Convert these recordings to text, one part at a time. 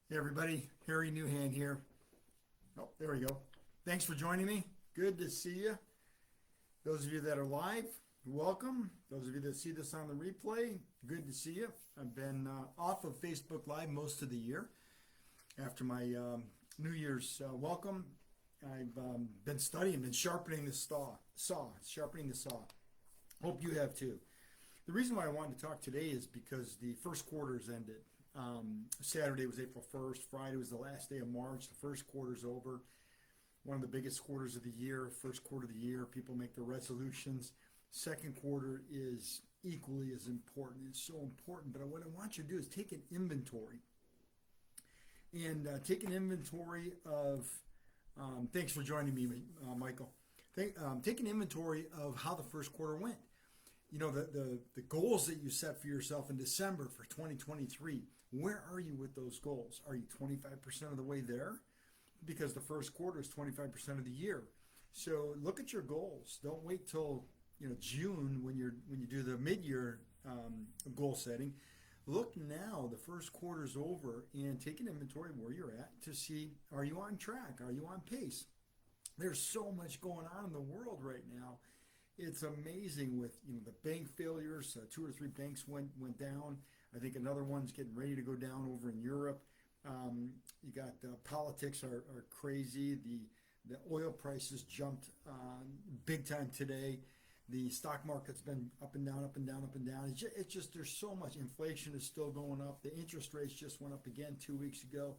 Hey everybody, Harry Newhand here. Oh, there we go. Thanks for joining me. Good to see you. Those of you that are live, welcome. Those of you that see this on the replay, good to see you. I've been off of Facebook Live most of the year after my New Year's welcome. I've been studying, been sharpening the sharpening the saw. Hope you have too. The reason why I wanted to talk today is because the first quarter's ended. Saturday was April 1st. Friday was the last day of March. The first quarter's over. One of the biggest quarters of the year. First quarter of the year, people make their resolutions. Second quarter is equally as important. It's so important. But what I want you to do is take an inventory. And take an inventory of, thanks for joining me, Michael. Take an inventory of how the first quarter went. You know, the goals that you set for yourself in December for 2023, where are you with those goals? Are you 25% of the way there? Because the first quarter is 25% of the year. So look at your goals. Don't wait till June when you do the mid-year goal setting. Look now, the first quarter's over, and take an inventory where you're at to see, are you on track? Are you on pace? There's so much going on in the world right now. It's amazing with the bank failures. Two or three banks went down. I think another one's getting ready to go down over in Europe. You got politics are crazy. The oil prices jumped big time today. The stock market's been up and down, up and down, up and down. It's just there's so much. Inflation is still going up. The interest rates just went up again 2 weeks ago.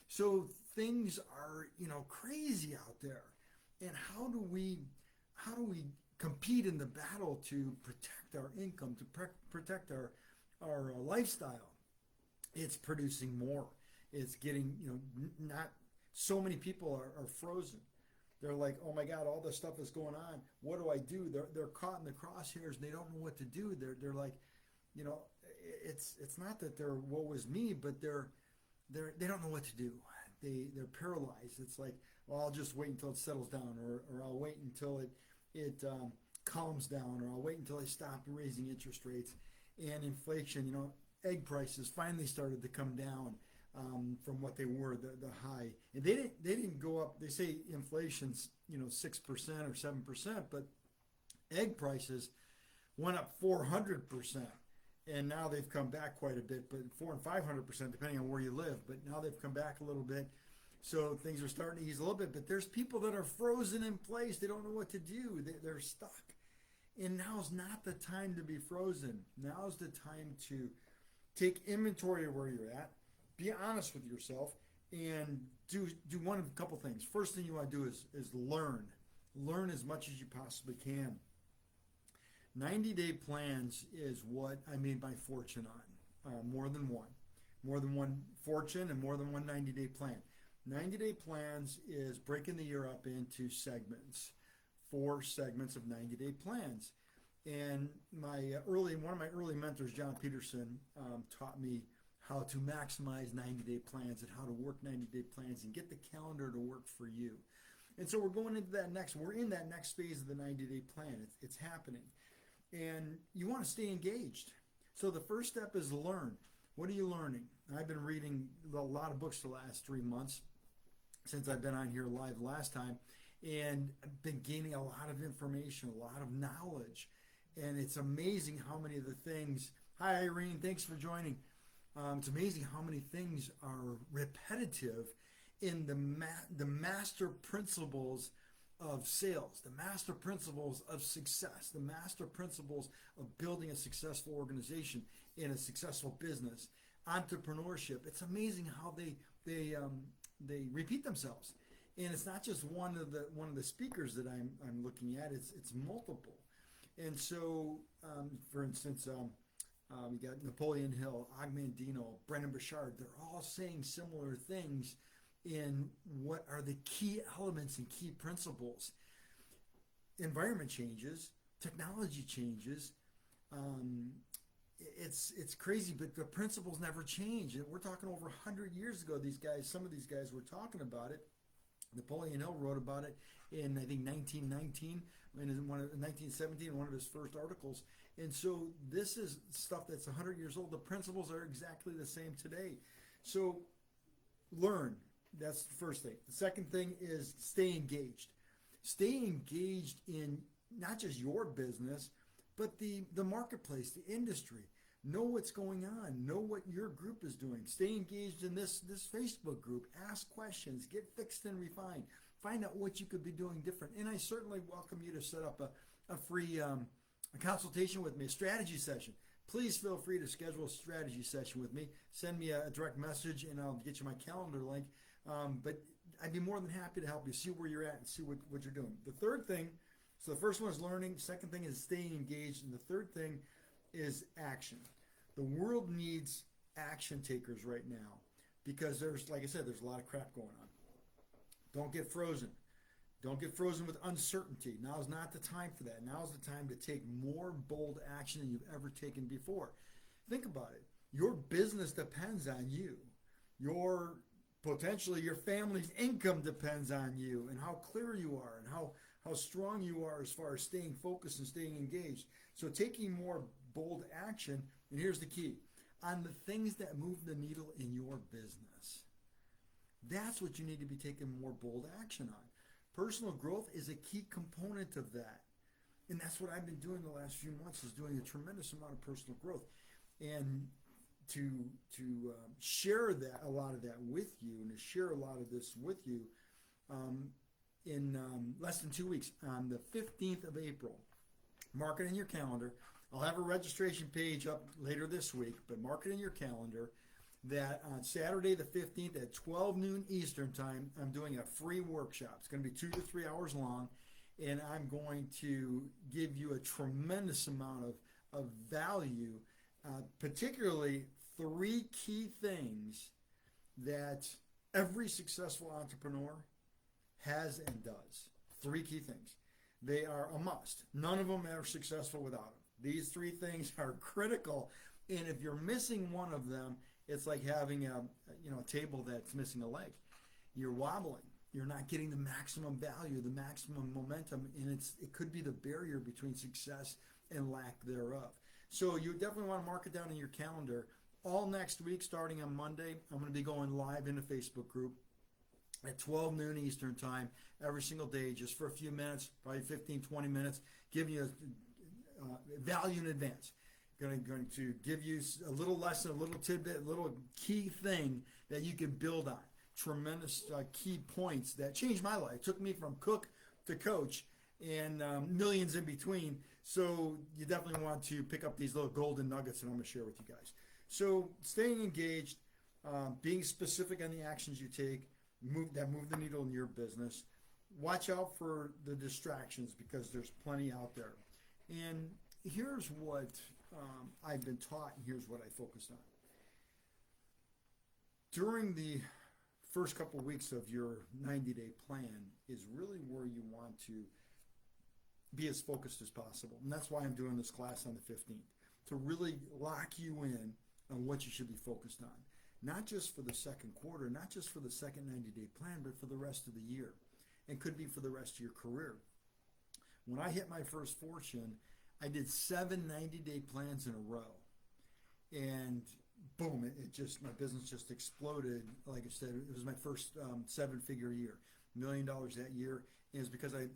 So things are crazy out there. And how do we compete in the battle to protect our income, to protect our lifestyle? It's producing more. It's getting, not so many people are frozen. They're like, oh my God, all this stuff is going on. What do I do? They're caught in the crosshairs and they don't know what to do. They're like, it's not that they're woe is me, but they don't know what to do. They're paralyzed. It's like, well, I'll just wait until it settles down, or I'll wait until it calms down, or I'll wait until I stop raising interest rates. And inflation, egg prices finally started to come down from what they were, the high. And they didn't go up. They say inflation's 6% or 7%, but egg prices went up 400%. And now they've come back quite a bit, but 400 and 500% depending on where you live. But now they've come back a little bit. So things are starting to ease a little bit, but there's people that are frozen in place. They don't know what to do. They're stuck. And now's not the time to be frozen. Now's the time to take inventory of where you're at, be honest with yourself, and do one of a couple things. First thing you want to do is learn. Learn as much as you possibly can. 90-day plans is what I made my fortune on. More than one fortune and more than one 90-day plan. 90-day plans is breaking the year up into segments, 4 segments of 90-day plans. And one of my early mentors, John Peterson, taught me how to maximize 90-day plans and how to work 90-day plans and get the calendar to work for you. And so we're in that next phase of the 90-day plan. It's happening. And you want to stay engaged. So the first step is learn. What are you learning? I've been reading a lot of books the last 3 months since I've been on here live last time, and I've been gaining a lot of information, a lot of knowledge. And it's amazing how many of the things, hi Irene, thanks for joining. It's amazing how many things are repetitive in the master principles of sales, the master principles of success, the master principles of building a successful organization in a successful business, entrepreneurship. It's amazing how they repeat themselves, and it's not just one of the speakers that I'm looking at. It's multiple, and so for instance, you got Napoleon Hill, Og Mandino, Brendan Burchard. They're all saying similar things in what are the key elements and key principles. Environment changes, technology changes. It's crazy, but the principles never change. And we're talking over 100 years ago. Some of these guys were talking about it. Napoleon Hill wrote about it in, I think, 1919, in 1917, one of his first articles. And so this is stuff that's 100 years old. The principles are exactly the same today. So learn. That's the first thing. The second thing is stay engaged. Stay engaged in not just your business, but the marketplace, the industry. Know what's going on. Know what your group is doing. Stay engaged in this Facebook group. Ask questions. Get fixed and refined. Find out what you could be doing different. And I certainly welcome you to set up a free a consultation with me, a strategy session. Please feel free to schedule a strategy session with me. Send me a direct message and I'll get you my calendar link. But I'd be more than happy to help you see where you're at and see what you're doing. The third thing, so the first one is learning. Second thing is staying engaged. And the third thing is action. The world needs action takers right now because there's, like I said, there's a lot of crap going on. Don't get frozen. Don't get frozen with uncertainty. Now's not the time for that. Now's the time to take more bold action than you've ever taken before. Think about it. Your business depends on you. Potentially your family's income depends on you and how clear you are and how strong you are as far as staying focused and staying engaged. So taking more bold action, and here's the key, on the things that move the needle in your business. That's what you need to be taking more bold action on. Personal growth is a key component of that. And that's what I've been doing the last few months, is doing a tremendous amount of personal growth. And to share a lot of that with you, and to share a lot of this with you in less than 2 weeks, on the 15th of April. Mark it in your calendar. I'll have a registration page up later this week, but mark it in your calendar that on Saturday the 15th at 12 noon Eastern time, I'm doing a free workshop. It's going to be 2 to 3 hours long, and I'm going to give you a tremendous amount of value, particularly 3 key things that every successful entrepreneur has and does. 3 key things. They are a must. None of them are successful without them. These 3 things are critical, and if you're missing one of them, it's like having a table that's missing a leg. You're wobbling. You're not getting the maximum value, the maximum momentum, and it could be the barrier between success and lack thereof. So you definitely want to mark it down in your calendar. All next week, starting on Monday, I'm going to be going live in the Facebook group at 12 noon Eastern time every single day, just for a few minutes, probably 15, 20 minutes, giving you value in advance. Going to give you a little lesson, a little tidbit, a little key thing that you can build on. Tremendous key points that changed my life. Took me from cook to coach and millions in between. So you definitely want to pick up these little golden nuggets that I'm going to share with you guys. So staying engaged, being specific on the actions you take, move the needle in your business. Watch out for the distractions because there's plenty out there. And here's what I've been taught, and here's what I focused on. During the first couple of weeks of your 90-day plan is really where you want to be as focused as possible. And that's why I'm doing this class on the 15th, to really lock you in on what you should be focused on. Not just for the second quarter, not just for the second 90-day plan, but for the rest of the year, and could be for the rest of your career. When I hit my first fortune, I did 7 90-day plans in a row. And boom, my business just exploded. Like I said, it was my first 7-figure year, $1 million that year. And it's because I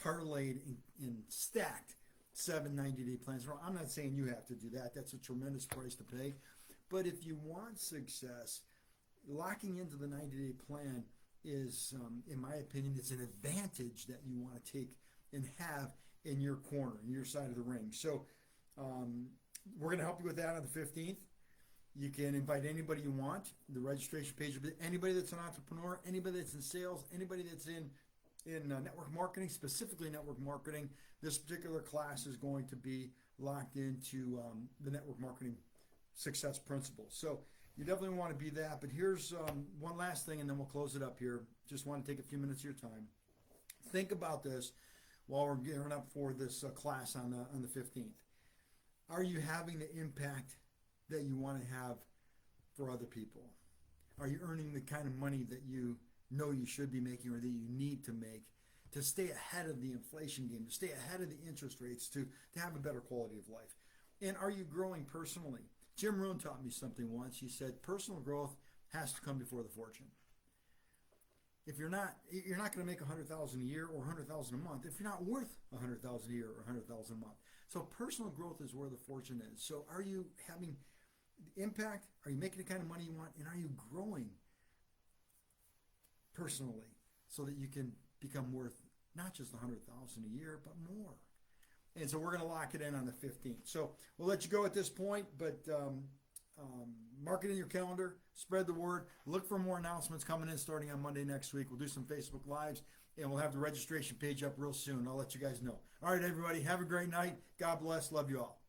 parlayed and stacked 7 90-day plans. I'm not saying you have to do that. That's a tremendous price to pay. But if you want success, locking into the 90-day plan is, in my opinion, it's an advantage that you want to take and have in your corner, in your side of the ring. So we're going to help you with that on the 15th. You can invite anybody you want. The registration page will be anybody that's an entrepreneur, anybody that's in sales, anybody that's in network marketing, specifically network marketing. This particular class is going to be locked into the network marketing success principles. So you definitely want to be that. But here's one last thing, and then we'll close it up here. Just want to take a few minutes of your time. Think about this while we're gearing up for this class on the 15th. Are you having the impact that you want to have for other people? Are you earning the kind of money that you know you should be making or that you need to make to stay ahead of the inflation game, to stay ahead of the interest rates, to have a better quality of life? And are you growing personally? Jim Rohn taught me something once. He said personal growth has to come before the fortune. If you're not going to make $100,000 a year or $100,000 a month if you're not worth $100,000 a year or $100,000 a month. So personal growth is where the fortune is. So are you having impact? Are you making the kind of money you want? And are you growing personally so that you can become worth not just $100,000 a year, but more? And so we're going to lock it in on the 15th. So we'll let you go at this point, but mark it in your calendar, spread the word, look for more announcements coming in starting on Monday next week. We'll do some Facebook Lives, and we'll have the registration page up real soon. I'll let you guys know. All right, everybody, have a great night. God bless. Love you all.